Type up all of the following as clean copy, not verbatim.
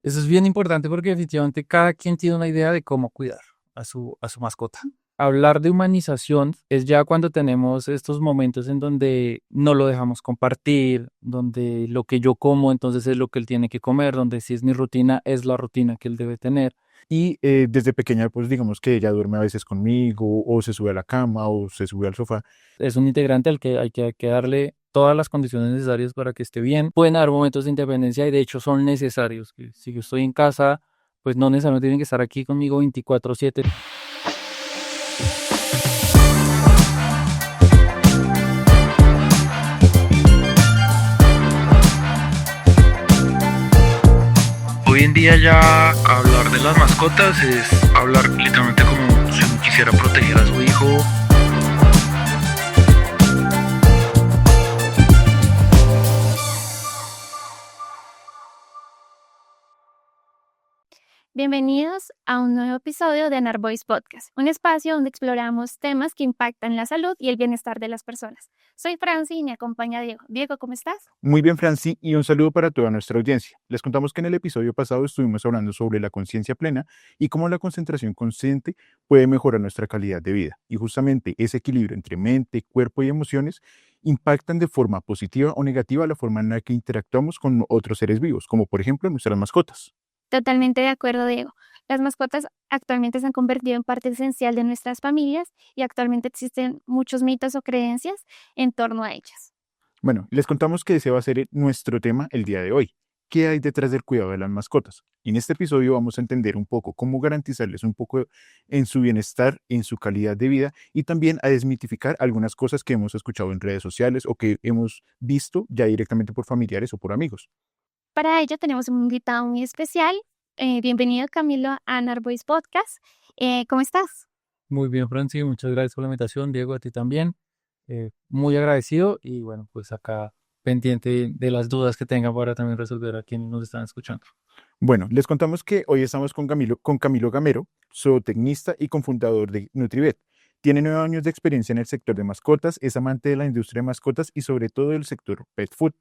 Eso es bien importante porque definitivamente cada quien tiene una idea de cómo cuidar a su mascota. Hablar de humanización es ya cuando tenemos estos momentos en donde no lo dejamos compartir, donde lo que yo como entonces es lo que él tiene que comer, donde si es mi rutina es la rutina que él debe tener. Y desde pequeña, pues digamos que ella duerme a veces conmigo, o se sube a la cama, o se sube al sofá. Es un integrante al que hay que darle todas las condiciones necesarias para que esté bien. Pueden haber momentos de independencia y de hecho son necesarios. Que si yo estoy en casa, pues no necesariamente tienen que estar aquí conmigo 24/7. Hoy en día ya hablar de las mascotas es hablar literalmente como si uno quisiera proteger a su hijo. Bienvenidos a un nuevo episodio de Anar Voice Podcast, un espacio donde exploramos temas que impactan la salud y el bienestar de las personas. Soy Franci y me acompaña Diego. Diego, ¿cómo estás? Muy bien, Franci, y un saludo para toda nuestra audiencia. Les contamos que en el episodio pasado estuvimos hablando sobre la conciencia plena y cómo la concentración consciente puede mejorar nuestra calidad de vida. Y justamente ese equilibrio entre mente, cuerpo y emociones impactan de forma positiva o negativa la forma en la que interactuamos con otros seres vivos, como por ejemplo nuestras mascotas. Totalmente de acuerdo, Diego. Las mascotas actualmente se han convertido en parte esencial de nuestras familias y actualmente existen muchos mitos o creencias en torno a ellas. Bueno, les contamos que ese va a ser nuestro tema el día de hoy. ¿Qué hay detrás del cuidado de las mascotas? Y en este episodio vamos a entender un poco cómo garantizarles un poco en su bienestar, en su calidad de vida y también a desmitificar algunas cosas que hemos escuchado en redes sociales o que hemos visto ya directamente por familiares o por amigos. Para ello tenemos un invitado muy especial. Bienvenido, Camilo, a Anar Voice Podcast. ¿Cómo estás? Muy bien, Franci, muchas gracias por la invitación. Diego, a ti también. Muy agradecido y bueno, pues acá pendiente de las dudas que tengan para también resolver a quienes nos están escuchando. Bueno, les contamos que hoy estamos con Camilo Gamero, zootecnista y cofundador de Nutrivet. Tiene 9 años de experiencia en el sector de mascotas, es amante de la industria de mascotas y sobre todo del sector pet food.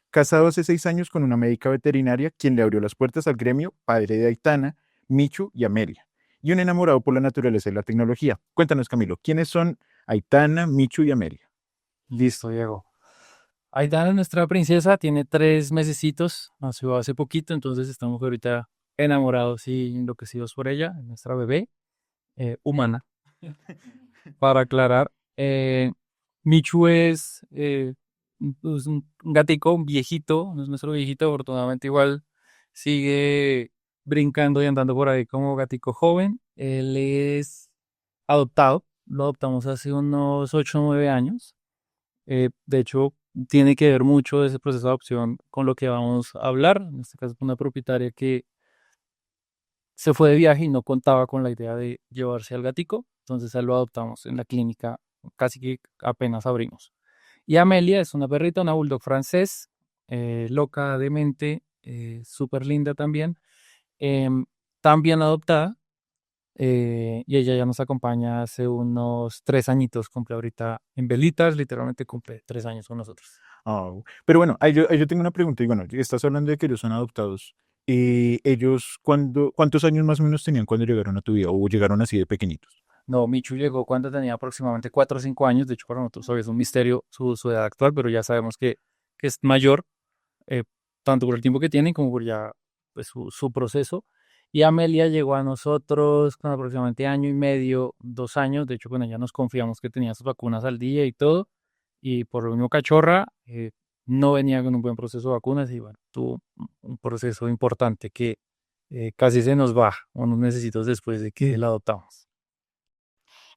Casado hace 6 años con una médica veterinaria, quien le abrió las puertas al gremio, padre de Aitana, Michu y Amelia, y un enamorado por la naturaleza y la tecnología. Cuéntanos, Camilo, ¿quiénes son Aitana, Michu y Amelia? Listo, Diego. Aidana, nuestra princesa, tiene 3 mesecitos, nació hace poquito, entonces estamos ahorita enamorados y enloquecidos por ella, nuestra bebé humana. Para aclarar, Michu es un gatico, un viejito, no es nuestro viejito, afortunadamente igual sigue brincando y andando por ahí como gatico joven. Él es adoptado, lo adoptamos hace unos 8 o 9 años. De hecho, tiene que ver mucho ese proceso de adopción con lo que vamos a hablar. En este caso, una propietaria que se fue de viaje y no contaba con la idea de llevarse al gatico. Entonces, a él lo adoptamos en la clínica casi que apenas abrimos. Y Amelia es una perrita, una bulldog francés, loca, demente, súper linda también. em, También adoptada. Y ella ya nos acompaña hace unos 3 añitos, cumple ahorita en velitas, literalmente cumple 3 años con nosotros. Pero bueno, ahí yo tengo una pregunta. Y bueno, estás hablando de que ellos son adoptados. ¿Ellos cuántos años más o menos tenían cuando llegaron a tu vida o llegaron así de pequeñitos? No, Michu llegó cuando tenía aproximadamente 4 o 5 años, de hecho para nosotros todavía es un misterio su edad actual, pero ya sabemos que es mayor, eh, tanto por el tiempo que tiene como por ya pues, su proceso. Y Amelia llegó a nosotros con aproximadamente año y medio, 2 años. De hecho, con ella nos confiamos que tenía sus vacunas al día y todo. Y por lo mismo cachorra, no venía con un buen proceso de vacunas y bueno, tuvo un proceso importante que casi se nos va unos necesitos después de que la adoptamos.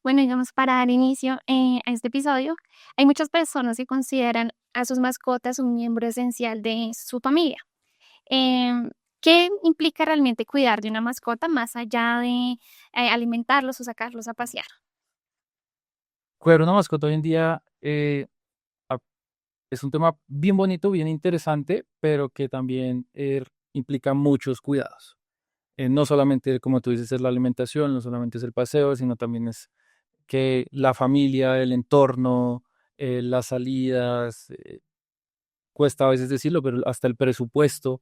Bueno, digamos, para dar inicio a este episodio, hay muchas personas que consideran a sus mascotas un miembro esencial de su familia. Em, ¿Qué implica realmente cuidar de una mascota más allá de alimentarlos o sacarlos a pasear? Cuidar una mascota hoy en día a- es un tema bien bonito, bien interesante, pero que también implica muchos cuidados. No solamente, como tú dices, es la alimentación, no solamente es el paseo, sino también es que la familia, el entorno, las salidas, cuesta a veces decirlo, pero hasta el presupuesto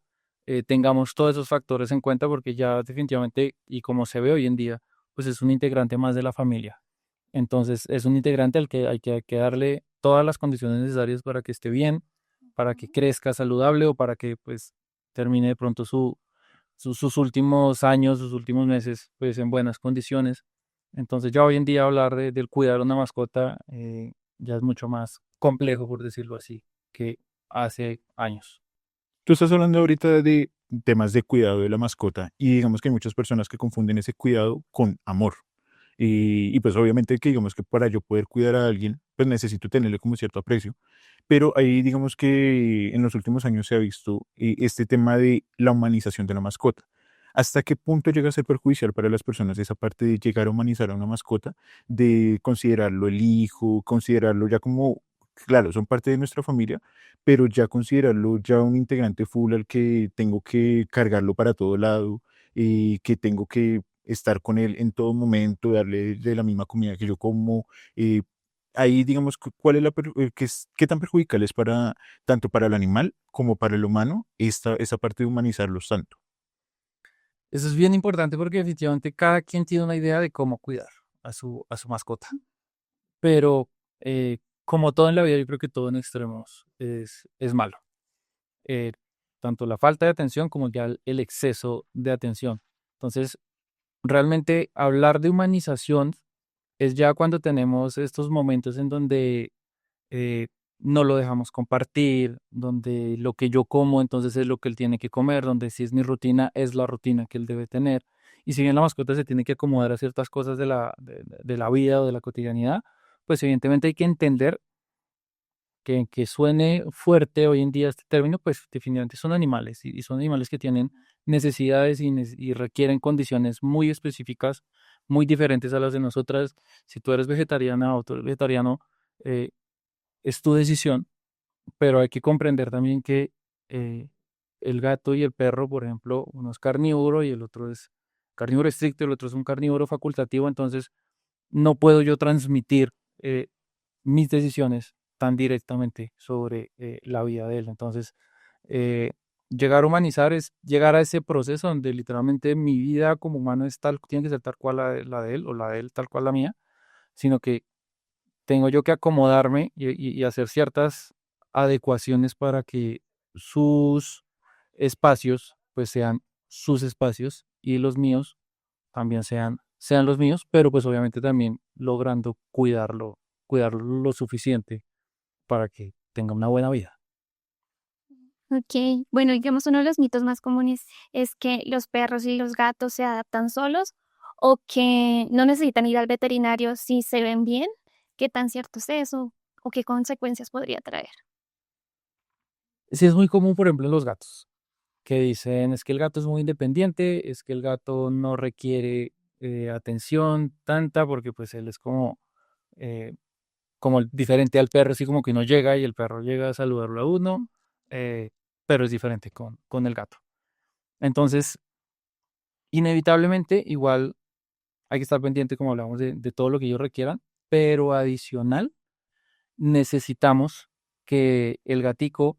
tengamos todos esos factores en cuenta porque ya definitivamente, y como se ve hoy en día, pues es un integrante más de la familia. Entonces es un integrante al que hay que darle todas las condiciones necesarias para que esté bien, para que crezca saludable o para que pues termine de pronto sus últimos años, sus últimos meses pues en buenas condiciones. Entonces ya hoy en día hablar del cuidar una mascota ya es mucho más complejo, por decirlo así, que hace años. Tú estás hablando ahorita de temas de cuidado de la mascota y digamos que hay muchas personas que confunden ese cuidado con amor. Y pues obviamente que digamos que para yo poder cuidar a alguien, pues necesito tenerle como cierto aprecio. Pero ahí digamos que en los últimos años se ha visto este tema de la humanización de la mascota. ¿Hasta qué punto llega a ser perjudicial para las personas esa parte de llegar a humanizar a una mascota, de considerarlo el hijo, considerarlo ya como, claro, son parte de nuestra familia, pero ya considerarlo ya un integrante full al que tengo que cargarlo para todo lado, y que tengo que estar con él en todo momento, darle de la misma comida que yo como? eh, Ahí digamos, ¿cuál es qué tan perjudicial es para tanto para el animal como para el humano esa parte de humanizarlos tanto? Eso es bien importante porque definitivamente cada quien tiene una idea de cómo cuidar a su mascota. Pero como todo en la vida, yo creo que todo en extremos es malo. Eh, Tanto la falta de atención como ya el exceso de atención. Entonces, realmente hablar de humanización es ya cuando tenemos estos momentos en donde eh, no lo dejamos compartir, donde lo que yo como entonces es lo que él tiene que comer, donde si es mi rutina es la rutina que él debe tener. Y si bien la mascota se tiene que acomodar a ciertas cosas de la vida o de la cotidianidad, pues evidentemente hay que entender que suene fuerte hoy en día este término, pues definitivamente son animales y son animales que tienen necesidades y requieren condiciones muy específicas, muy diferentes a las de nosotras. Si tú eres vegetariana o tú eres vegetariano, eh, es tu decisión, pero hay que comprender también que eh, el gato y el perro, por ejemplo, uno es carnívoro y el otro es carnívoro estricto y el otro es un carnívoro facultativo, entonces no puedo yo transmitir mis decisiones tan directamente sobre la vida de él. Entonces, eh, llegar a humanizar es llegar a ese proceso donde literalmente mi vida como humano es tal, tiene que ser tal cual la de él o la de él tal cual la mía, sino que tengo yo que acomodarme y hacer ciertas adecuaciones para que sus espacios pues sean sus espacios y los míos también sean los míos, pero pues obviamente también logrando cuidarlo lo suficiente para que tenga una buena vida. Ok, bueno, digamos, uno de los mitos más comunes es que los perros y los gatos se adaptan solos o que no necesitan ir al veterinario si se ven bien. ¿Qué tan cierto es eso? ¿O qué consecuencias podría traer? Sí es muy común, por ejemplo, en los gatos, que dicen es que el gato es muy independiente, es que el gato no requiere atención tanta porque pues él es eh, como diferente al perro, así como que uno llega y el perro llega a saludarlo a uno, eh, pero es diferente con el gato. Entonces, inevitablemente, igual hay que estar pendiente, como hablamos, de todo lo que ellos requieran, pero adicional, necesitamos que el gatico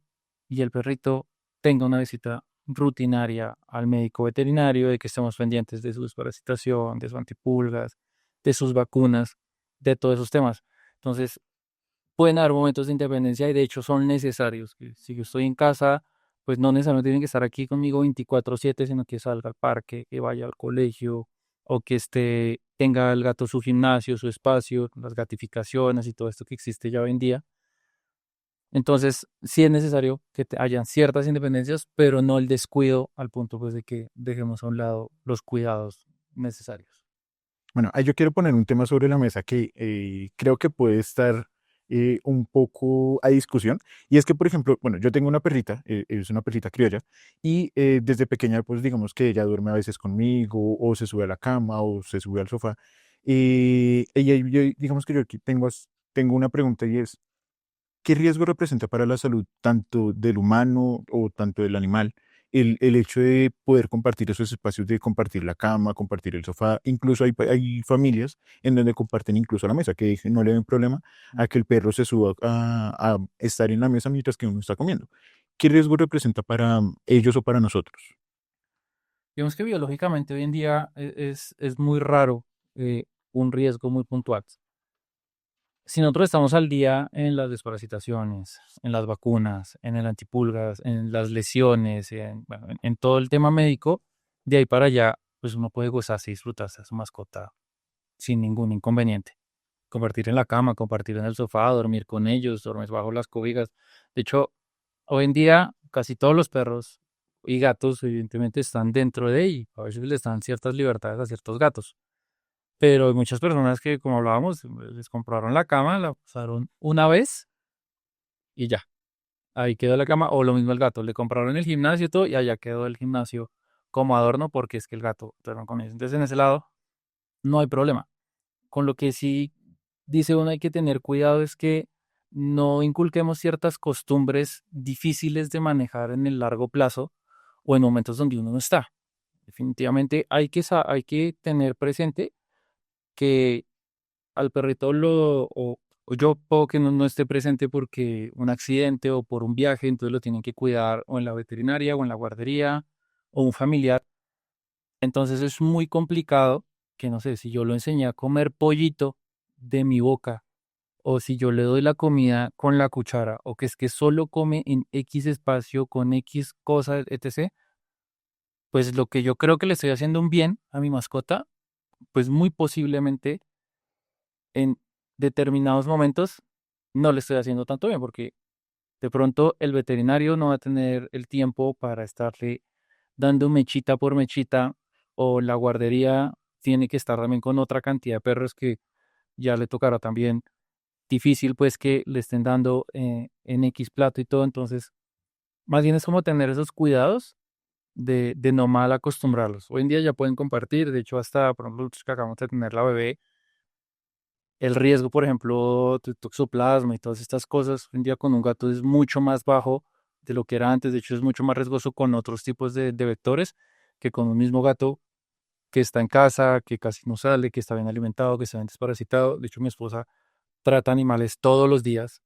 y el perrito tengan una visita rutinaria al médico veterinario, de que estemos pendientes de su desparasitación, de sus antipulgas, de sus vacunas, de todos esos temas. Entonces, pueden haber momentos de independencia y de hecho son necesarios. Que si yo estoy en casa, pues no necesariamente tienen que estar aquí conmigo 24/7, sino que salga al parque, que vaya al colegio o que tenga el gato su gimnasio, su espacio, las gatificaciones y todo esto que existe ya hoy en día. Entonces, sí es necesario que hayan ciertas independencias, pero no el descuido al punto pues de que dejemos a un lado los cuidados necesarios. Bueno, ahí yo quiero poner un tema sobre la mesa que creo que puede estar un poco a discusión. Y es que, por ejemplo, bueno, yo tengo una perrita, es una perrita criolla, y desde pequeña, pues digamos que ella duerme a veces conmigo, o se sube a la cama, o se sube al sofá. Digamos que yo aquí tengo una pregunta y es, ¿qué riesgo representa para la salud tanto del humano o tanto del animal el hecho de poder compartir esos espacios, de compartir la cama, compartir el sofá? Incluso hay familias en donde comparten incluso la mesa, que no le ven problema a que el perro se suba a estar en la mesa mientras que uno está comiendo. ¿qué riesgo representa para ellos o para nosotros? Digamos que biológicamente hoy en día es muy raro un riesgo muy puntual. Si nosotros estamos al día en las desparasitaciones, en las vacunas, en el antipulgas, en las lesiones, bueno, en todo el tema médico, de ahí para allá, pues uno puede gozarse y disfrutarse a su mascota sin ningún inconveniente. Compartir en la cama, compartir en el sofá, dormir con ellos, dormir bajo las cobijas. De hecho, hoy en día casi todos los perros y gatos evidentemente están dentro de ahí. A veces les dan ciertas libertades a ciertos gatos. Pero hay muchas personas que, como hablábamos, les compraron la cama, la usaron una vez y ya. Ahí quedó la cama. O lo mismo el gato. Le compraron el gimnasio y todo y allá quedó el gimnasio como adorno porque es que el gato duerme con ellos. Entonces en ese lado no hay problema. Con lo que sí dice uno hay que tener cuidado es que no inculquemos ciertas costumbres difíciles de manejar en el largo plazo o en momentos donde uno no está. Definitivamente hay que tener presente que al perrito o yo puedo que no esté presente porque un accidente o por un viaje, entonces lo tienen que cuidar o en la veterinaria o en la guardería o un familiar. Entonces es muy complicado que no sé, si yo lo enseñé a comer pollito de mi boca o si yo le doy la comida con la cuchara o que es que solo come en X espacio con X cosas, etc., pues lo que yo creo que le estoy haciendo un bien a mi mascota, pues muy posiblemente en determinados momentos no le estoy haciendo tanto bien porque de pronto el veterinario no va a tener el tiempo para estarle dando mechita por mechita o la guardería tiene que estar también con otra cantidad de perros que ya le tocará también difícil pues que le estén dando en X plato y todo. Entonces, más bien es como tener esos cuidados de no mal acostumbrarlos. Hoy en día ya pueden compartir, de hecho hasta, por ejemplo, nosotros que acabamos de tener la bebé, el riesgo, por ejemplo, de toxoplasma y todas estas cosas, hoy en día con un gato es mucho más bajo de lo que era antes. De hecho, es mucho más riesgoso con otros tipos de vectores que con un mismo gato que está en casa, que casi no sale, que está bien alimentado, que está bien desparasitado. De hecho, mi esposa trata animales todos los días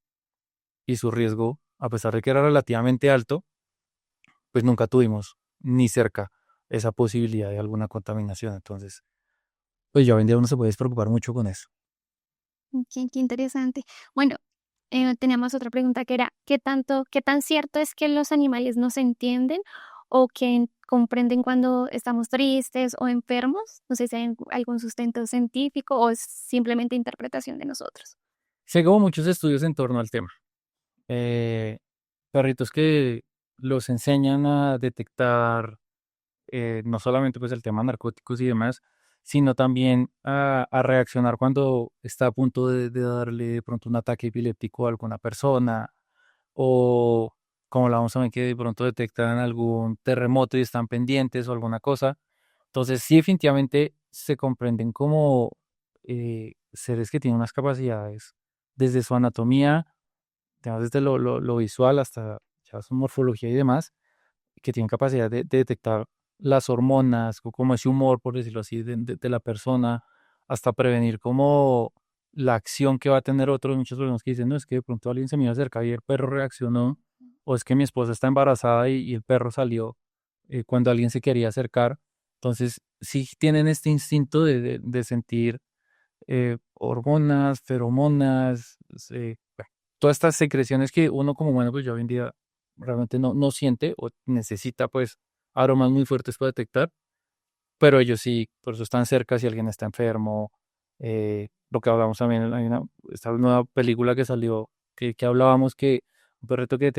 y su riesgo, a pesar de que era relativamente alto, pues nunca tuvimos ni cerca esa posibilidad de alguna contaminación. Entonces, pues ya hoy en día uno se puede despreocupar mucho con eso. Qué interesante. Bueno, teníamos otra pregunta que era, qué tan cierto es que los animales nos entienden o que comprenden cuando estamos tristes o enfermos? No sé si hay algún sustento científico o es simplemente interpretación de nosotros. Sí, hay como muchos estudios en torno al tema. Eh, Perritos que los enseñan a detectar no solamente pues el tema narcóticos y demás, sino también a reaccionar cuando está a punto de darle de pronto un ataque epiléptico a alguna persona o como la vamos a ver que de pronto detectan algún terremoto y están pendientes o alguna cosa. Entonces sí definitivamente se comprenden como seres que tienen unas capacidades desde su anatomía, digamos, desde lo visual hasta ya su morfología y demás, que tienen capacidad de detectar las hormonas, o como ese humor, por decirlo así, de la persona, hasta prevenir como la acción que va a tener otros. Muchas personas que dicen, no, es que de pronto alguien se me iba a acercar y el perro reaccionó, o es que mi esposa está embarazada y el perro salió cuando alguien se quería acercar. Entonces, sí tienen este instinto de sentir hormonas, feromonas, bueno, todas estas secreciones que uno como humano pues ya hoy en día realmente no siente o necesita pues aromas muy fuertes para detectar, pero ellos sí, por eso están cerca si alguien está enfermo. Lo que hablamos también, hay esta nueva película que salió, que hablábamos que un perrito que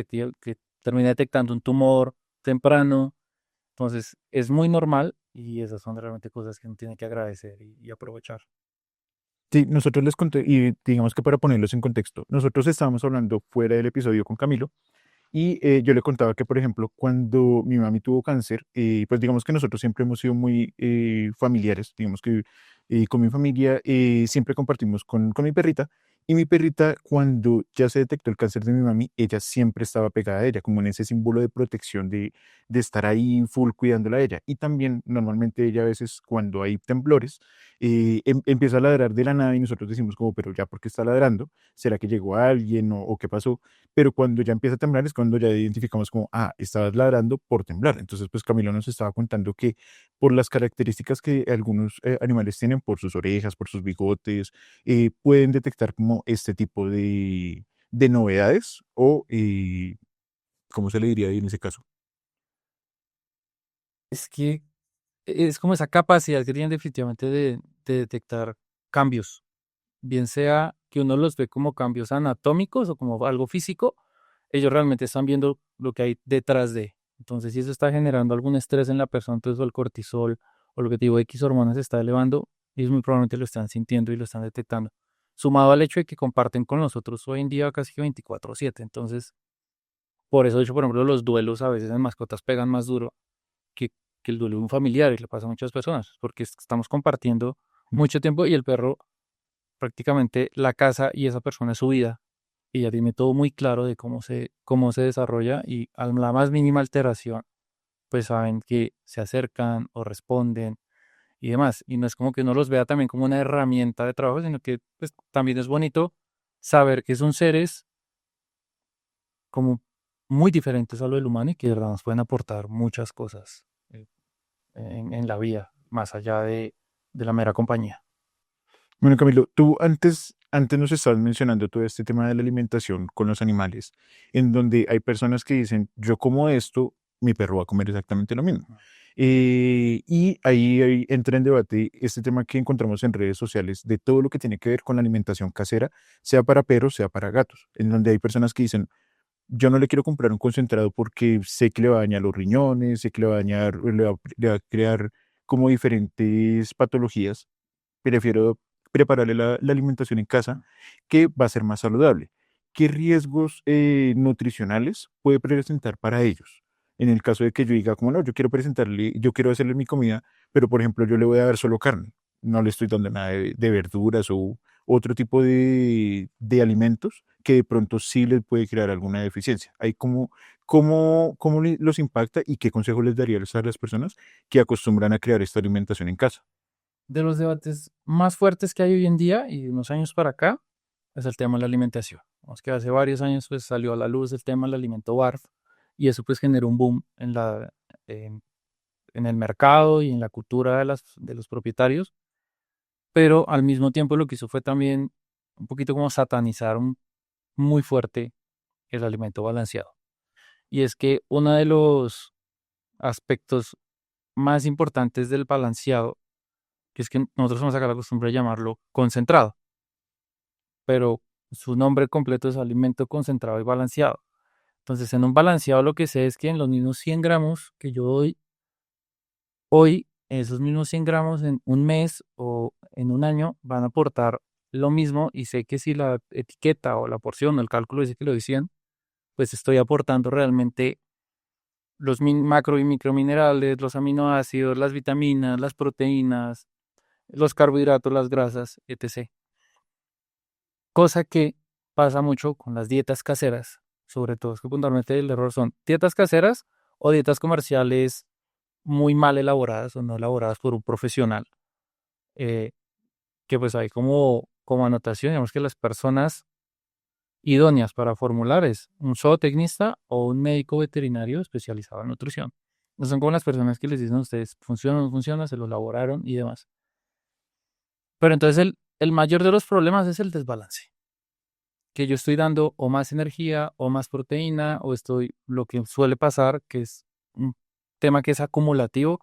termina detectando un tumor temprano, entonces es muy normal y esas son realmente cosas que uno tiene que agradecer y aprovechar. Sí, nosotros les conté, y digamos que para ponerlos en contexto, nosotros estábamos hablando fuera del episodio con Camilo y yo le contaba que, por ejemplo, cuando mi mami tuvo cáncer, pues digamos que nosotros siempre hemos sido muy familiares, digamos que con mi familia siempre compartimos con mi perrita Y mi perrita, cuando ya se detectó el cáncer de mi mami, ella siempre estaba pegada a ella, como en ese símbolo de protección de estar ahí full cuidándola a ella. Y también, normalmente ella a veces cuando hay temblores, empieza a ladrar de la nada y nosotros decimos como, pero ya, ¿por qué está ladrando? ¿Será que llegó alguien o qué pasó? Pero cuando ya empieza a temblar es cuando ya identificamos como, ah, estabas ladrando por temblar. Entonces, pues Camilo nos estaba contando que por las características que algunos animales tienen, por sus orejas, por sus bigotes, pueden detectar como este tipo de novedades o, ¿cómo se le diría en ese caso? Es que es como esa capacidad que tienen definitivamente de detectar cambios, bien sea que uno los ve como cambios anatómicos o como algo físico, ellos realmente están viendo lo que hay detrás de. Entonces, si eso está generando algún estrés en la persona, entonces o el cortisol o lo que te digo, X hormonas se está elevando, ellos muy probablemente lo están sintiendo y lo están detectando. Sumado al hecho de que comparten con nosotros hoy en día casi que 24/7. Entonces, por eso, de hecho, por ejemplo, los duelos a veces en mascotas pegan más duro que, que el duelo de un familiar y le pasa a muchas personas, porque estamos compartiendo mucho tiempo y el perro prácticamente la casa y esa persona es su vida y ya tiene todo muy claro de cómo se desarrolla y a la más mínima alteración, pues saben que se acercan o responden y demás. Y no es como que uno los vea también como una herramienta de trabajo, sino que pues, también es bonito saber que son seres como muy diferentes a lo del humano y que de verdad nos pueden aportar muchas cosas en la vida, más allá de la mera compañía. Bueno, Camilo, tú antes nos estabas mencionando todo este tema de la alimentación con los animales, en donde hay personas que dicen, yo como esto, mi perro va a comer exactamente lo mismo. Y ahí entra en debate este tema que encontramos en redes sociales de todo lo que tiene que ver con la alimentación casera, sea para perros, sea para gatos, en donde hay personas que dicen, yo no le quiero comprar un concentrado porque sé que le va a dañar los riñones, sé que le va a dañar, le va a crear como diferentes patologías. Prefiero prepararle la alimentación en casa, que va a ser más saludable. ¿Qué riesgos nutricionales puede presentar para ellos? En el caso de que yo diga, como no, yo quiero hacerle mi comida, pero por ejemplo yo le voy a dar solo carne, no le estoy dando nada de verduras o otro tipo de alimentos que de pronto sí les puede crear alguna deficiencia. Hay cómo los impacta y qué consejo les daría a las personas que acostumbran a crear esta alimentación en casa. De los debates más fuertes que hay hoy en día y de unos años para acá es el tema de la alimentación. Vamos que hace varios años pues salió a la luz el tema del alimento BARF y eso pues generó un boom en, en el mercado y en la cultura de los propietarios, pero al mismo tiempo lo que hizo fue también un poquito como satanizar muy fuerte el alimento balanceado. Y es que uno de los aspectos más importantes del balanceado, que es que nosotros vamos a sacar la costumbre de llamarlo concentrado, pero su nombre completo es alimento concentrado y balanceado. Entonces, en un balanceado lo que sé es que en los mismos 100 gramos que yo doy hoy, esos mismos 100 gramos en un mes o en un año van a aportar lo mismo y sé que si la etiqueta o la porción o el cálculo dice que lo decían, pues estoy aportando realmente los macro y microminerales, los aminoácidos, las vitaminas, las proteínas, los carbohidratos, las grasas, etc. Cosa que pasa mucho con las dietas caseras, sobre todo es que puntualmente el error son dietas caseras o dietas comerciales muy mal elaboradas o no elaboradas por un profesional, eh, que pues hay como anotación, digamos que las personas idóneas para formular es un zootecnista o un médico veterinario especializado en nutrición. No son como las personas que les dicen a ustedes, funciona o no funciona, se lo elaboraron y demás. Pero entonces el mayor de los problemas es el desbalance, que yo estoy dando o más energía o más proteína o estoy, lo que suele pasar, que es un tema que es acumulativo,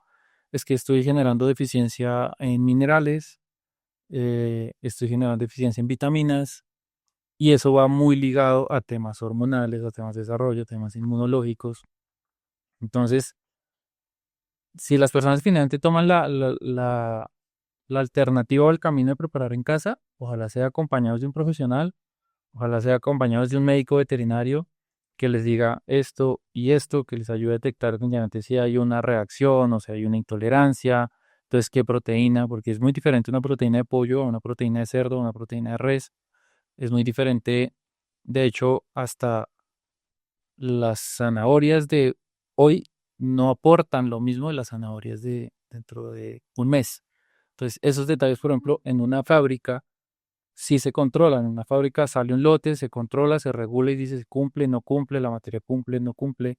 es que estoy generando deficiencia en minerales, estoy generando deficiencia en vitaminas y eso va muy ligado a temas hormonales, a temas de desarrollo, temas inmunológicos. Entonces, si las personas finalmente toman la alternativa o el camino de preparar en casa, ojalá sea acompañados de un profesional. Ojalá sea acompañados de un médico veterinario que les diga esto y esto, que les ayude a detectar mediante si hay una reacción o si hay una intolerancia. Entonces, ¿qué proteína? Porque es muy diferente una proteína de pollo a una proteína de cerdo, a una proteína de res. es muy diferente. De hecho, hasta las zanahorias de hoy no aportan lo mismo de las zanahorias de dentro de un mes. Entonces, esos detalles, por ejemplo, en una fábrica sí se controlan. En una fábrica sale un lote, se controla, se regula y dice si cumple, no cumple, la materia cumple, no cumple.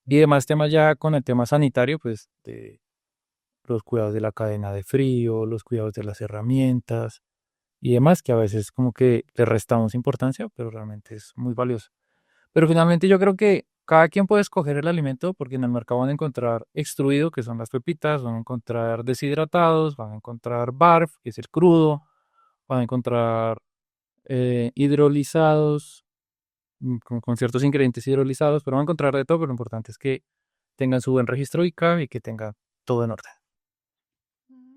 Y demás temas ya con el tema sanitario, pues de los cuidados de la cadena de frío, los cuidados de las herramientas y demás, que a veces como que le restamos importancia, pero realmente es muy valioso. Pero finalmente yo creo que cada quien puede escoger el alimento porque en el mercado van a encontrar extruido, que son las pepitas, van a encontrar deshidratados, van a encontrar barf, que es el crudo, van a encontrar hidrolizados, con ciertos ingredientes hidrolizados, pero van a encontrar de todo, pero lo importante es que tengan su buen registro ICA y que tengan todo en orden.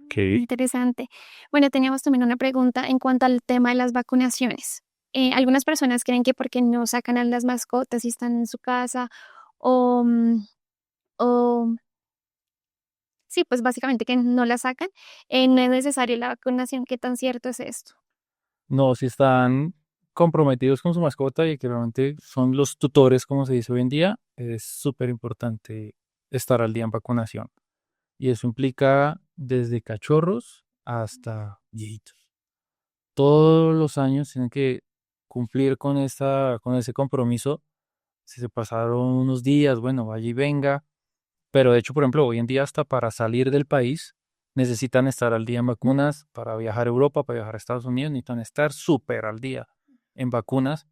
Ok. Interesante. Bueno, teníamos también una pregunta en cuanto al tema de las vacunaciones. Algunas personas creen que porque no sacan a las mascotas y están en su casa o, o sí, pues básicamente que no la sacan, no es necesaria la vacunación. ¿Qué tan cierto es esto? No, si están comprometidos con su mascota y que realmente son los tutores, como se dice hoy en día, es súper importante estar al día en vacunación. Y eso implica desde cachorros hasta viejitos. Todos los años tienen que cumplir con ese compromiso. Si se pasaron unos días, bueno, vaya y venga. Pero de hecho, por ejemplo, hoy en día hasta para salir del país necesitan estar al día en vacunas. Para viajar a Europa, para viajar a Estados Unidos, necesitan estar súper al día en vacunas.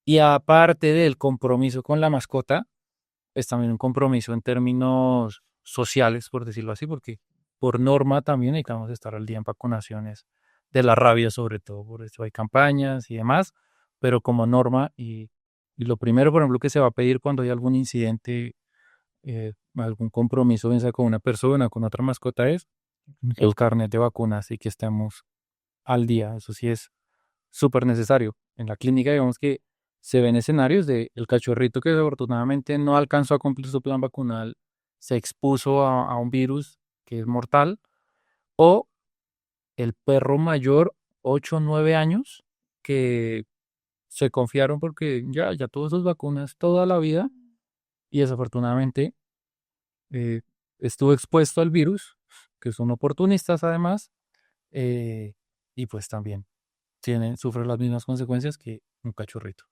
Y aparte del compromiso con la mascota, es también un compromiso en términos sociales, por decirlo así, porque por norma también necesitamos estar al día en vacunaciones de la rabia, sobre todo, por eso hay campañas y demás, pero como norma y lo primero, por ejemplo, que se va a pedir cuando hay algún incidente, algún compromiso, bien sea con una persona, con otra mascota, es el carnet de vacunas y que estemos al día. Eso sí es súper necesario. En la clínica, digamos que se ven escenarios de el cachorrito que desafortunadamente no alcanzó a cumplir su plan vacunal, se expuso a un virus que es mortal, o el perro mayor, 8 o 9 años, que se confiaron porque ya tuvo sus vacunas toda la vida y desafortunadamente eh, estuvo expuesto al virus, que son oportunistas además, eh, y pues también sufre las mismas consecuencias que un cachorrito.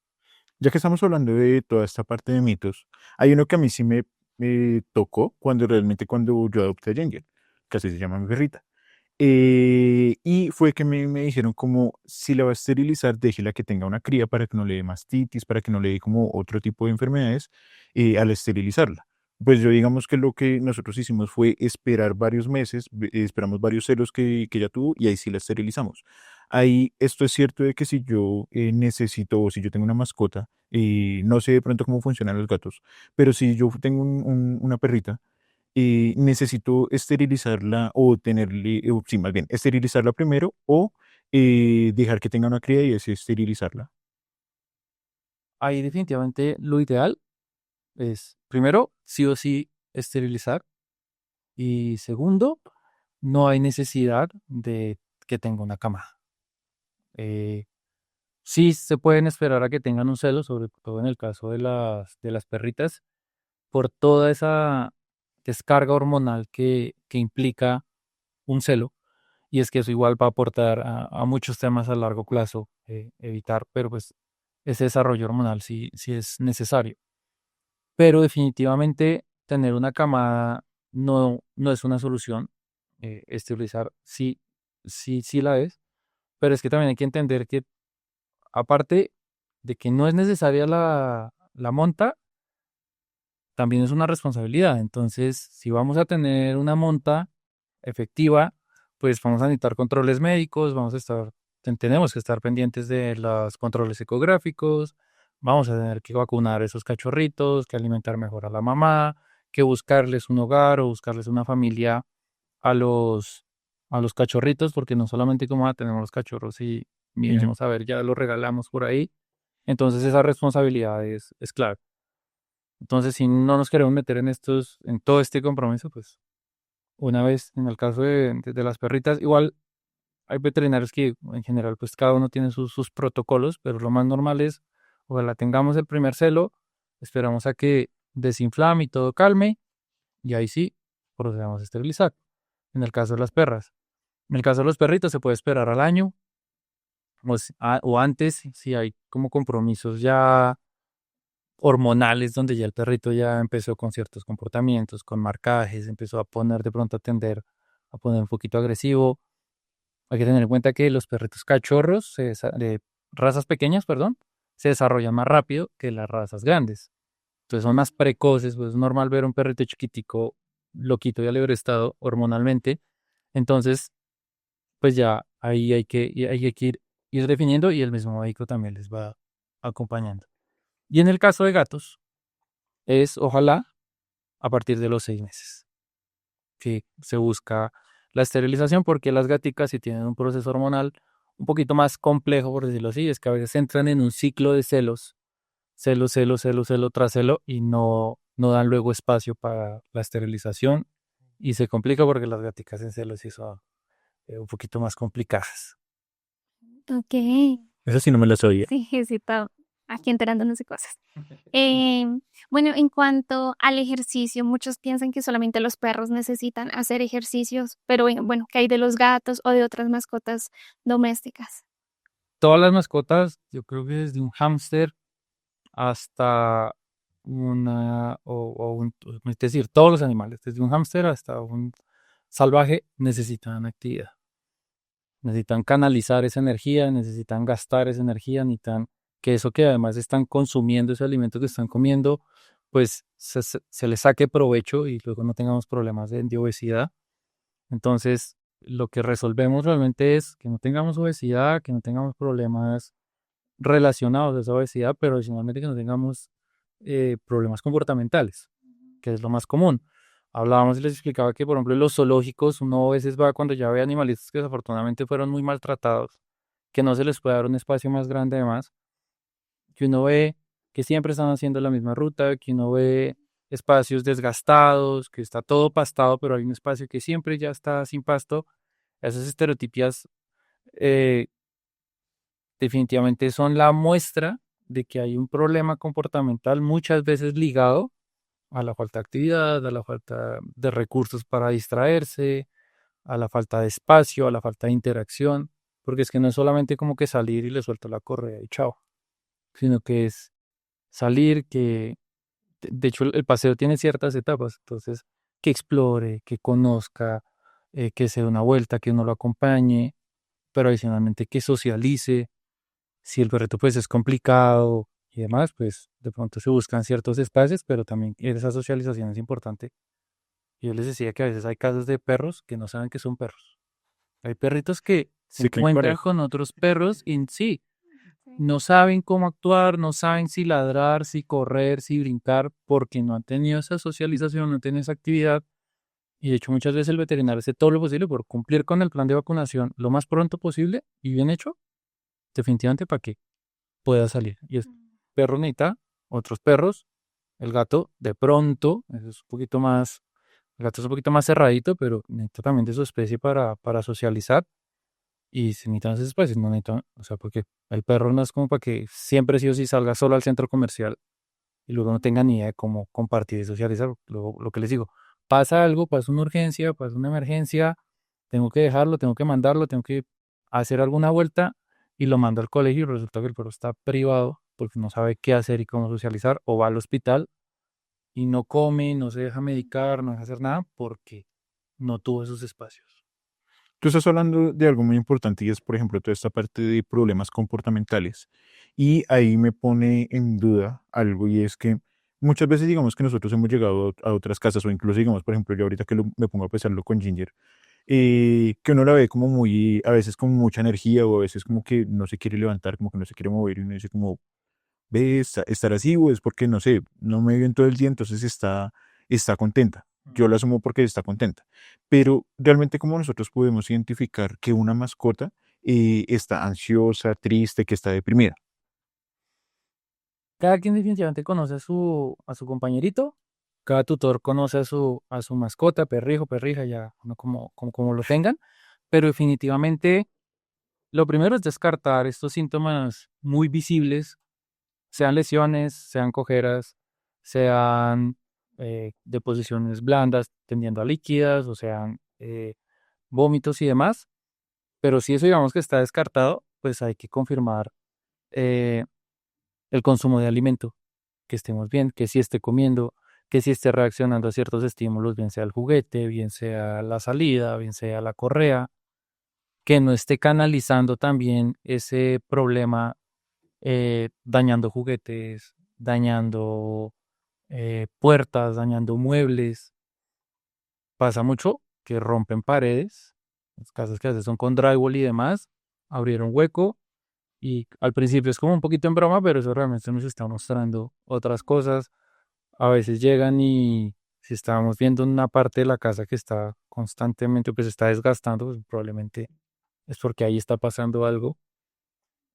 Ya que estamos hablando de toda esta parte de mitos, hay uno que a mí sí me tocó cuando yo adopté a Ginger, que así se llama mi perrita. Y fue que me dijeron como si la va a esterilizar, déjela que tenga una cría para que no le dé mastitis, para que no le dé como otro tipo de enfermedades al esterilizarla. Pues yo digamos que lo que nosotros hicimos fue esperar varios meses, esperamos varios celos que ella tuvo y ahí sí la esterilizamos. Ahí esto es cierto de que si yo necesito o si yo tengo una mascota, no sé de pronto cómo funcionan los gatos, pero si yo tengo una perrita, necesito esterilizarla o tenerle, o, sí, más bien, esterilizarla primero o dejar que tenga una cría y así esterilizarla. Ahí definitivamente lo ideal es, primero, sí o sí esterilizar y segundo, no hay necesidad de que tenga una camada. Eh, sí se pueden esperar a que tengan un celo, sobre todo en el caso de de las perritas, por toda esa descarga hormonal que implica un celo. Y es que eso igual va a aportar a muchos temas a largo plazo, evitar, pero pues ese desarrollo hormonal sí es necesario. Pero definitivamente tener una camada no es una solución. Esterilizar sí la es, pero es que también hay que entender que aparte de que no es necesaria la monta, también es una responsabilidad. Entonces, si vamos a tener una monta efectiva, pues vamos a necesitar controles médicos, tenemos que estar pendientes de los controles ecográficos, vamos a tener que vacunar a esos cachorritos, que alimentar mejor a la mamá, que buscarles un hogar o buscarles una familia a a los cachorritos, porque no solamente como tenemos los cachorros y Ujú. vamos a ver, ya los regalamos por ahí. Entonces esa responsabilidad es clave. Entonces, si no nos queremos meter en todo este compromiso, pues una vez, en el caso de las perritas, igual hay veterinarios que en general pues cada uno tiene sus protocolos, pero lo más normal es, ojalá tengamos el primer celo, esperamos a que desinflame y todo calme, y ahí sí procedemos a esterilizar. En el caso de las perras. En el caso de los perritos se puede esperar al año o antes si hay como compromisos ya hormonales donde ya el perrito ya empezó con ciertos comportamientos, con marcajes, empezó a poner de pronto a tender a poner un poquito agresivo. Hay que tener en cuenta que los perritos cachorros de razas pequeñas, perdón, se desarrollan más rápido que las razas grandes. Entonces son más precoces, pues es normal ver un perrito chiquitico, loquito y alebrestado hormonalmente. Entonces, pues ya ahí hay que ir definiendo y el mismo médico también les va acompañando. Y en el caso de gatos, es ojalá a partir de los 6 meses que se busca la esterilización porque las gaticas si tienen un proceso hormonal un poquito más complejo, por decirlo así, es que a veces entran en un ciclo de celos, celo tras celo y no dan luego espacio para la esterilización y se complica porque las gaticas en celos sí son un poquito más complicadas. Ok, Eso sí no me lo sabía. sí, sí, todo. Aquí enterándonos de cosas. Bueno, en cuanto al ejercicio, muchos piensan que solamente los perros necesitan hacer ejercicios, pero bueno, ¿qué hay de los gatos o de otras mascotas domésticas? Todas las mascotas, yo creo que desde un hámster hasta es decir, todos los animales, desde un hámster hasta un salvaje, necesitan actividad. Necesitan canalizar esa energía, necesitan gastar esa energía, necesitan que eso que además están consumiendo, ese alimento que están comiendo, pues se les saque provecho y luego no tengamos problemas de obesidad. Entonces, lo que resolvemos realmente es que no tengamos obesidad, que no tengamos problemas relacionados a esa obesidad, pero adicionalmente que no tengamos problemas comportamentales, que es lo más común. Hablábamos y les explicaba que, por ejemplo, en los zoológicos uno a veces va cuando ya ve animalistas que desafortunadamente fueron muy maltratados, que no se les puede dar un espacio más grande además, que uno ve que siempre están haciendo la misma ruta, que uno ve espacios desgastados, que está todo pastado, pero hay un espacio que siempre ya está sin pasto. Esas estereotipias eh, definitivamente son la muestra de que hay un problema comportamental muchas veces ligado a la falta de actividad, a la falta de recursos para distraerse, a la falta de espacio, a la falta de interacción, porque es que no es solamente como que salir y le suelto la correa y chao, sino que es salir, que de hecho el paseo tiene ciertas etapas, entonces que explore, que conozca, que se dé una vuelta, que uno lo acompañe, pero adicionalmente que socialice. Si el perrito pues es complicado y demás, pues de pronto se buscan ciertos espacios, pero también esa socialización es importante. Yo les decía que a veces hay casos de perros que no saben que son perros. Hay perritos que se Sí, creen encuentran pareja. con otros perros y sí, no saben cómo actuar, no saben si ladrar, si correr, si brincar, porque no han tenido esa socialización, no han tenido esa actividad. Y de hecho muchas veces el veterinario hace todo lo posible por cumplir con el plan de vacunación lo más pronto posible y bien hecho, definitivamente para que pueda salir. Y es perro necesita otros perros. El gato, de pronto, eso es un poquito más, el gato es un poquito más cerradito, pero necesita también de su especie para socializar. Y se necesitan esos espacios, no necesitan, o sea, porque el perro no es como para que siempre sí o sí salga solo al centro comercial y luego no tenga ni idea de cómo compartir y socializar. Lo que les digo, pasa algo, pasa una urgencia, pasa una emergencia, tengo que dejarlo, tengo que mandarlo, tengo que hacer alguna vuelta y lo mando al colegio y resulta que el perro está privado porque no sabe qué hacer y cómo socializar o va al hospital y no come, no se deja medicar, no deja hacer nada porque no tuvo esos espacios. Tú estás hablando de algo muy importante y es, por ejemplo, toda esta parte de problemas comportamentales. Y ahí me pone en duda algo y es que muchas veces digamos que nosotros hemos llegado a otras casas o incluso digamos, por ejemplo, yo ahorita que me pongo a pensarlo con Ginger, que uno la ve como muy, a veces con mucha energía o a veces como que no se quiere levantar, como que no se quiere mover y uno dice como, ve, estar así o es porque, no sé, no me ven todo el día, entonces está contenta. Yo la asumo porque está contenta. Pero realmente, ¿cómo nosotros podemos identificar que una mascota está ansiosa, triste, que está deprimida? Cada quien definitivamente conoce a su compañerito, cada tutor conoce a su mascota, perrijo, perrija, ya uno como lo tengan, pero definitivamente lo primero es descartar estos síntomas muy visibles, sean lesiones, sean cojeras, sean deposiciones blandas tendiendo a líquidas, o sean vómitos y demás. Pero si eso digamos que está descartado, pues hay que confirmar eh, el consumo de alimento, que estemos bien, que sí esté comiendo, que sí esté reaccionando a ciertos estímulos, bien sea el juguete, bien sea la salida, bien sea la correa, que no esté canalizando también ese problema dañando juguetes, dañando puertas, dañando muebles. Pasa mucho que rompen paredes, las casas que a veces son con drywall y demás, abrieron hueco y al principio es como un poquito en broma, pero eso realmente nos está mostrando otras cosas. A veces llegan y si estábamos viendo una parte de la casa que está constantemente, pues se está desgastando, pues probablemente es porque ahí está pasando algo.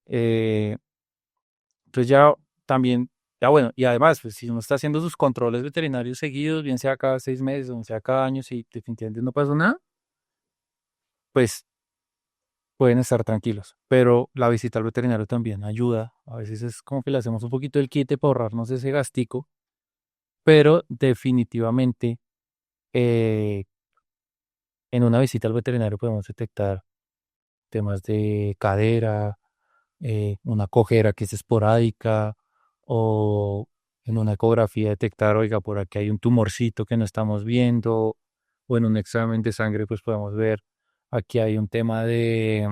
Eh, entonces ya también, ya bueno, y además, pues si uno está haciendo sus controles veterinarios seguidos, bien sea cada 6 meses, o sea cada año, si definitivamente no pasó nada, pues pueden estar tranquilos. Pero la visita al veterinario también ayuda. A veces es como que le hacemos un poquito el quite para ahorrarnos ese gastico, pero definitivamente eh, en una visita al veterinario podemos detectar temas de cadera, una cojera que es esporádica o en una ecografía detectar, oiga, por aquí hay un tumorcito que no estamos viendo o en un examen de sangre pues podemos ver, aquí hay un tema eh,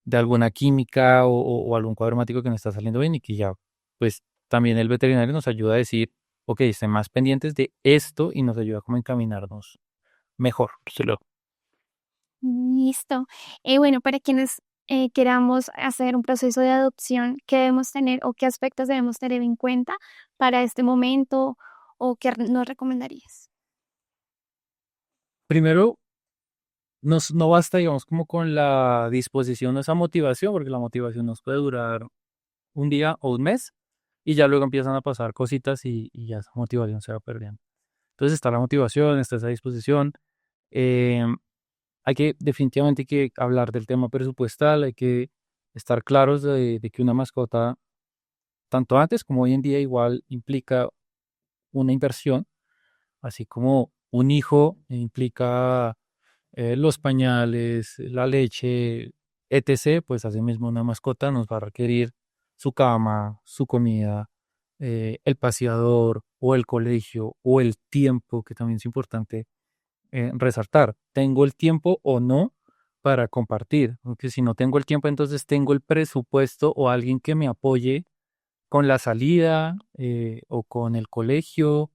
de alguna química o algún cuadro hemático que no está saliendo bien y que ya pues también el veterinario nos ayuda a decir, ok, estén más pendientes de esto y nos ayuda como a encaminarnos mejor. Listo. Bueno, para quienes queramos hacer un proceso de adopción, ¿qué debemos tener o qué aspectos debemos tener en cuenta para este momento o qué nos recomendarías? Primero, no basta, digamos, como con la disposición o esa motivación, porque la motivación nos puede durar un día o un mes y ya luego empiezan a pasar cositas y ya esa motivación se va perdiendo. Entonces está la motivación, está esa disposición. eh, Hay que definitivamente hay que hablar del tema presupuestal, hay que estar claros de que una mascota, tanto antes como hoy en día, igual implica una inversión, así como un hijo implica los pañales, la leche, etc., pues asimismo una mascota nos va a requerir su cama, su comida, el paseador o el colegio o el tiempo, que también es importante resaltar. ¿Tengo el tiempo o no para compartir? Porque si no tengo el tiempo, entonces tengo el presupuesto o alguien que me apoye con la salida o con el colegio.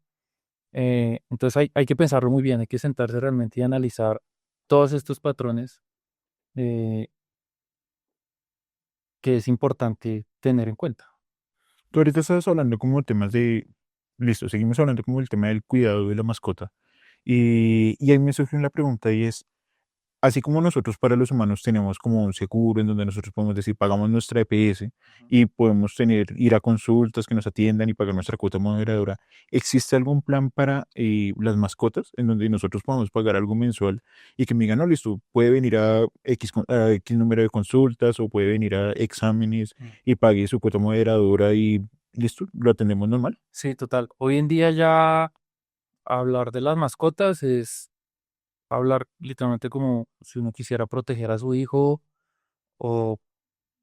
Entonces hay que pensarlo muy bien, hay que sentarse realmente y analizar todos estos patrones eh, que es importante tener en cuenta. Tú ahorita estabas hablando como temas de, listo, seguimos hablando como el tema del cuidado de la mascota. Y ahí me surgió una pregunta y es, así como nosotros para los humanos tenemos como un seguro en donde nosotros podemos decir, pagamos nuestra EPS y podemos tener, ir a consultas que nos atiendan y pagar nuestra cuota moderadora, ¿existe algún plan para las mascotas en donde nosotros podamos pagar algo mensual y que me digan, no, listo, puede venir a a X número de consultas o puede venir a exámenes Mm. y pague su cuota moderadora y listo, lo atendemos normal? Sí, total. Hoy en día ya hablar de las mascotas es hablar literalmente como si uno quisiera proteger a su hijo o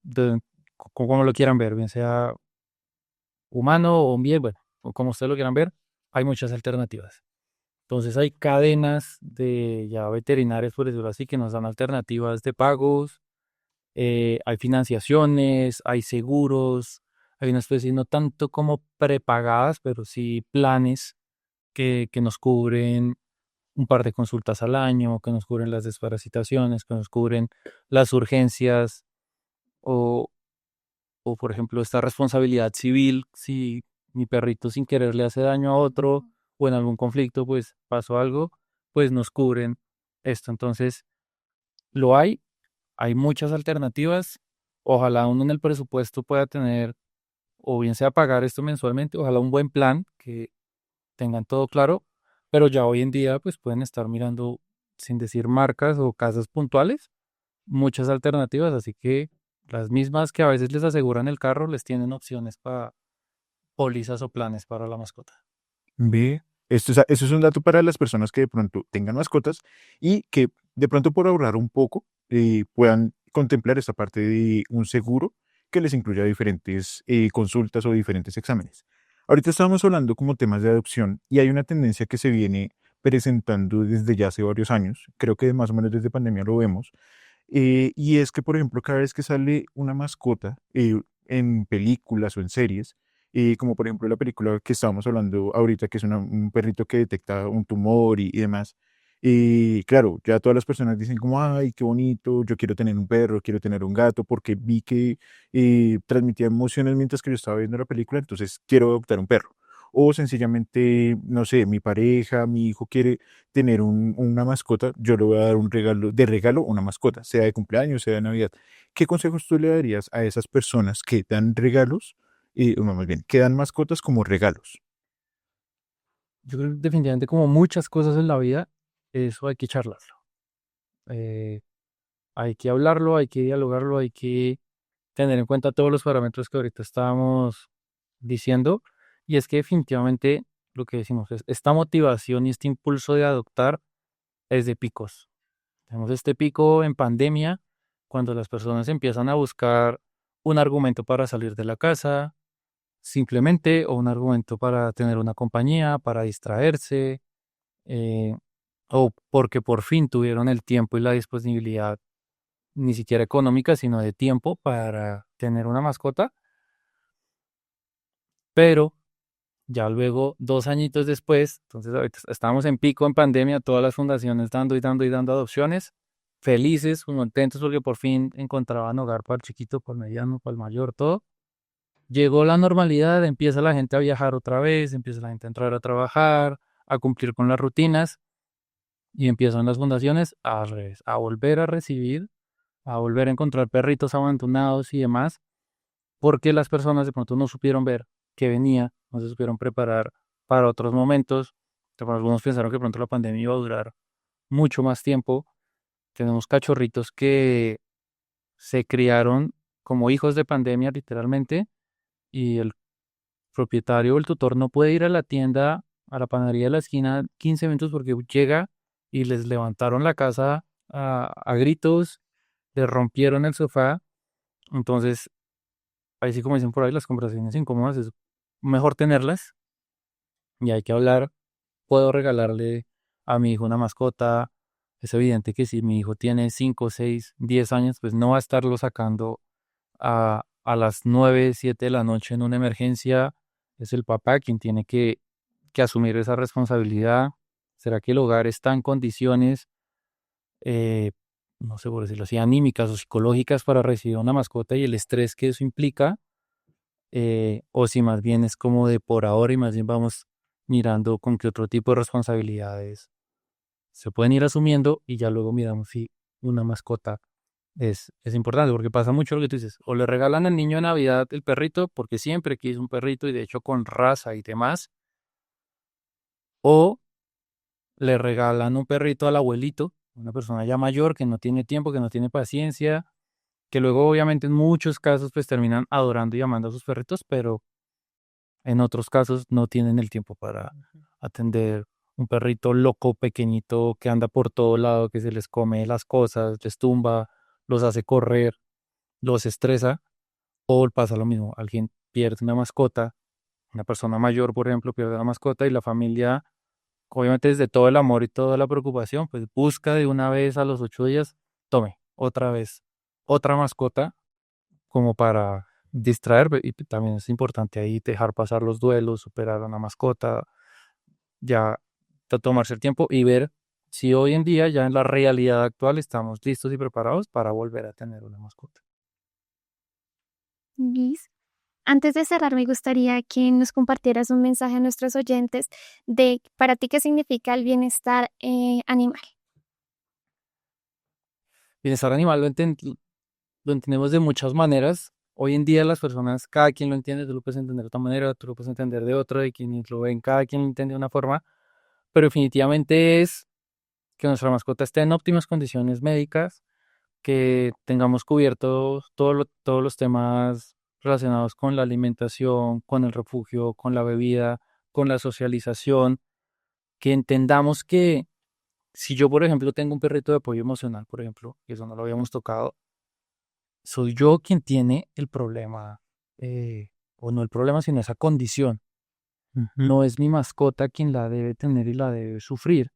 de, como lo quieran ver, bien sea humano o un bien, bueno, o como ustedes lo quieran ver, hay muchas alternativas. Entonces hay cadenas de ya veterinarios, por decirlo así, que nos dan alternativas de pagos, hay financiaciones, hay seguros, hay una especie no tanto como prepagadas, pero sí planes que nos cubren un par de consultas al año, que nos cubren las desparasitaciones, que nos cubren las urgencias o, o por ejemplo, esta responsabilidad civil, si mi perrito sin querer le hace daño a otro o en algún conflicto, pues pasó algo, pues nos cubren esto. Entonces, lo hay muchas alternativas. Ojalá uno en el presupuesto pueda tener, o bien sea pagar esto mensualmente, ojalá un buen plan que tengan todo claro, pero ya hoy en día pues pueden estar mirando, sin decir marcas o casas puntuales, muchas alternativas, así que las mismas que a veces les aseguran el carro, les tienen opciones para pólizas o planes para la mascota. Ve, eso es un dato para las personas que de pronto tengan mascotas y que de pronto por ahorrar un poco puedan contemplar esta parte de un seguro que les incluya diferentes consultas o diferentes exámenes. Ahorita estábamos hablando como temas de adopción y hay una tendencia que se viene presentando desde ya hace varios años, creo que más o menos desde pandemia lo vemos, y es que, por ejemplo, cada vez que sale una mascota en películas o en series, como por ejemplo la película que estábamos hablando ahorita, que es un perrito que detecta un tumor y demás, y claro, ya todas las personas dicen como, ay, qué bonito, yo quiero tener un perro, quiero tener un gato, porque vi que transmitía emociones mientras que yo estaba viendo la película, entonces quiero adoptar un perro. O sencillamente, no sé, mi pareja, mi hijo quiere tener una mascota, yo le voy a dar un regalo, de regalo una mascota, sea de cumpleaños, sea de Navidad. ¿Qué consejos tú le darías a esas personas que dan regalos, o no, más bien, que dan mascotas como regalos? Yo creo que definitivamente como muchas cosas en la vida, eso hay que charlarlo. Eh, Hay que hablarlo, hay que dialogarlo, hay que tener en cuenta todos los parámetros que ahorita estábamos diciendo. Y es que definitivamente lo que decimos es, esta motivación y este impulso de adoptar es de picos. Tenemos este pico en pandemia, cuando las personas empiezan a buscar un argumento para salir de la casa, simplemente, o un argumento para tener una compañía, para distraerse, eh, o porque por fin tuvieron el tiempo y la disponibilidad, ni siquiera económica, sino de tiempo para tener una mascota, pero ya luego, 2 añitos después, entonces ahorita estábamos en pico en pandemia, todas las fundaciones dando y dando y dando adopciones, felices, contentos porque por fin encontraban hogar para el chiquito, para el mediano, para el mayor, todo. Llegó la normalidad, empieza la gente a viajar otra vez, empieza la gente a entrar a trabajar, a cumplir con las rutinas y empiezan las fundaciones a volver a recibir, a volver a encontrar perritos abandonados y demás, porque las personas de pronto no supieron ver que venía, no se supieron preparar para otros momentos. Algunos pensaron que pronto la pandemia iba a durar mucho más tiempo. Tenemos cachorritos que se criaron como hijos de pandemia, literalmente, y el propietario o el tutor no puede ir a la tienda, a la panadería de la esquina 15 minutos porque llega y les levantaron la casa a gritos, les rompieron el sofá. Entonces, ahí sí como dicen por ahí, las conversaciones incómodas es mejor tenerlas y hay que hablar. Puedo regalarle a mi hijo una mascota. Es evidente que si mi hijo tiene 5, 6, 10 años, pues no va a estarlo sacando a las 9, 7 de la noche en una emergencia. Es el papá quien tiene que asumir esa responsabilidad. ¿Será que el hogar está en condiciones, eh, no sé por decirlo así, anímicas o psicológicas para recibir una mascota y el estrés que eso implica? O si más bien es como de por ahora y más bien vamos mirando con qué otro tipo de responsabilidades se pueden ir asumiendo y ya luego miramos si una mascota es importante, porque pasa mucho lo que tú dices, o le regalan al niño de Navidad el perrito porque siempre quiso un perrito y de hecho con raza y demás, o le regalan un perrito al abuelito, una persona ya mayor que no tiene tiempo, que no tiene paciencia, que luego obviamente en muchos casos pues terminan adorando y amando a sus perritos, pero en otros casos no tienen el tiempo para atender un perrito loco, pequeñito, que anda por todo lado, que se les come las cosas, les tumba, los hace correr, los estresa, o pasa lo mismo, alguien pierde una mascota, una persona mayor, por ejemplo, pierde una mascota y la familia, obviamente desde todo el amor y toda la preocupación, pues busca de una vez a los 8 días, tome, otra vez, otra mascota como para distraer, y también es importante ahí dejar pasar los duelos, superar a una mascota, ya tomarse el tiempo y ver si hoy en día, ya en la realidad actual, estamos listos y preparados para volver a tener una mascota. Liz, antes de cerrar, me gustaría que nos compartieras un mensaje a nuestros oyentes de para ti qué significa el bienestar animal. Bienestar animal lo entendemos de muchas maneras. Hoy en día las personas, cada quien lo entiende, tú lo puedes entender de otra manera, tú lo puedes entender de otra, y quienes lo ven, cada quien lo entiende de una forma, pero definitivamente es que nuestra mascota esté en óptimas condiciones médicas, que tengamos cubiertos todos los temas relacionados con la alimentación, con el refugio, con la bebida, con la socialización, que entendamos que si yo, por ejemplo, tengo un perrito de apoyo emocional, por ejemplo, y eso no lo habíamos tocado, soy yo quien tiene el problema, o no el problema, sino esa condición. No es mi mascota quien la debe tener y la debe sufrir.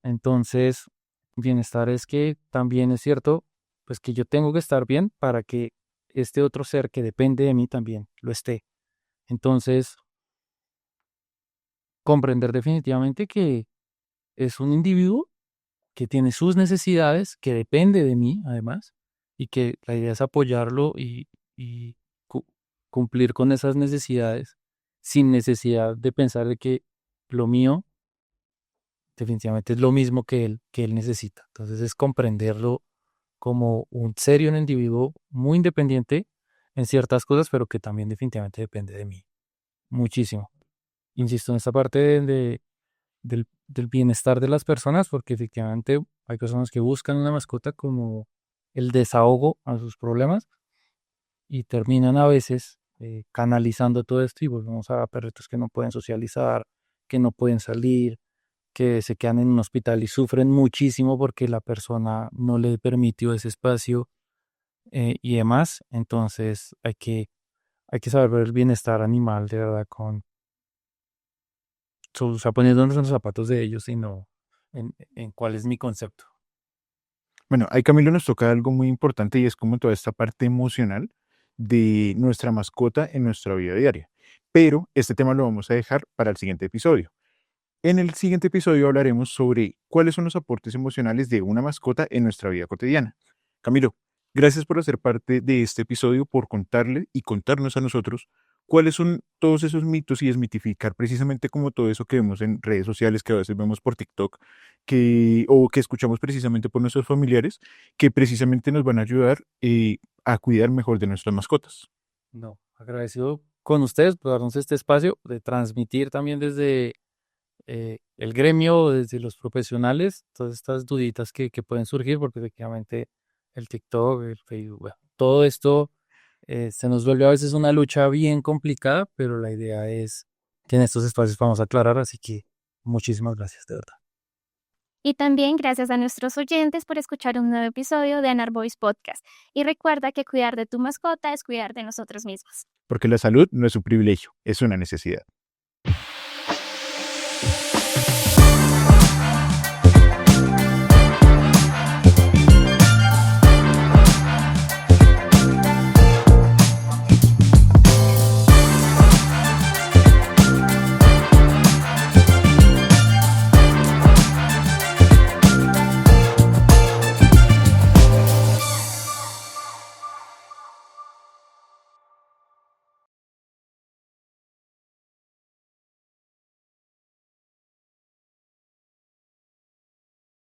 Entonces, bienestar es que también es cierto, pues que yo tengo que estar bien para que este otro ser que depende de mí también lo esté. Entonces, comprender definitivamente que es un individuo que tiene sus necesidades, que depende de mí además, y que la idea es apoyarlo y cu- cumplir con esas necesidades sin necesidad de pensar de que lo mío definitivamente es lo mismo que él necesita. Entonces es comprenderlo como un serio, un individuo muy independiente en ciertas cosas, pero que también definitivamente depende de mí. Muchísimo. Insisto en esta parte del bienestar de las personas, porque efectivamente hay personas que buscan una mascota como el desahogo a sus problemas y terminan a veces canalizando todo esto y volvemos a perritos que no pueden socializar, que no pueden salir, que se quedan en un hospital y sufren muchísimo porque la persona no le permitió ese espacio y demás. Entonces hay que saber ver el bienestar animal de verdad o sea, poniéndonos en los zapatos de ellos y no en cuál es mi concepto. Bueno, ahí Camilo nos toca algo muy importante y es como toda esta parte emocional de nuestra mascota en nuestra vida diaria. Pero este tema lo vamos a dejar para el siguiente episodio. En el siguiente episodio hablaremos sobre cuáles son los aportes emocionales de una mascota en nuestra vida cotidiana. Camilo, gracias por hacer parte de este episodio, por contarle y contarnos a nosotros cuáles son todos esos mitos y desmitificar precisamente como todo eso que vemos en redes sociales, que a veces vemos por TikTok, o que escuchamos precisamente por nuestros familiares, que precisamente nos van a ayudar a cuidar mejor de nuestras mascotas. No, agradecido con ustedes por darnos este espacio de transmitir también desde el gremio, desde los profesionales, todas estas duditas que pueden surgir, porque efectivamente el TikTok, el Facebook, bueno, todo esto se nos vuelve a veces una lucha bien complicada, pero la idea es que en estos espacios vamos a aclarar, así que muchísimas gracias, de verdad. Y también gracias a nuestros oyentes por escuchar un nuevo episodio de Anar Boys Podcast. Y recuerda que cuidar de tu mascota es cuidar de nosotros mismos. Porque la salud no es un privilegio, es una necesidad.